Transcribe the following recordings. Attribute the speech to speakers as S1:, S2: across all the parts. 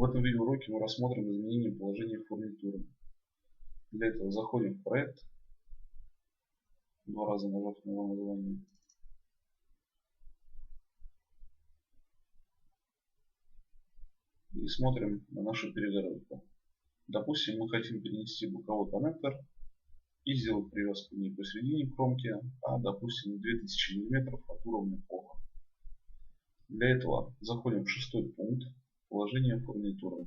S1: В этом видеоуроке мы рассмотрим изменение положения фурнитуры. Для этого заходим в проект, два раза нажав на его название. И смотрим на нашу перегородку. Допустим, мы хотим перенести боковой коннектор и сделать привязку не посередине кромки, а допустим 2000 мм от уровня пола. Для этого заходим в шестой пункт положение фурнитуры.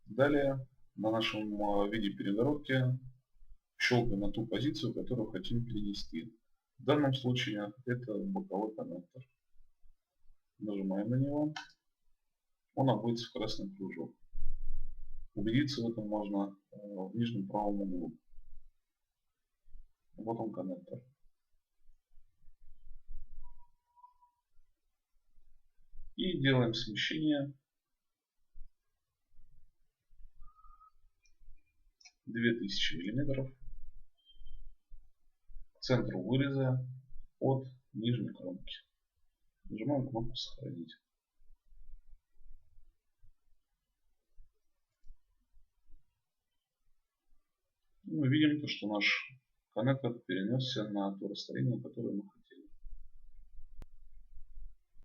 S1: Далее на нашем виде перегородки щелкаем на ту позицию, которую хотим перенести. В данном случае это боковой коннектор. Нажимаем на него. Он обводится в красный кружок. Убедиться в этом можно в нижнем правом углу. Вот он, коннектор. И делаем смещение 2000 мм к центру выреза от нижней кромки. Нажимаем кнопку «Сохранить». Мы видим, что наш коннектор перенесся на то расстояние, которое мы хотим.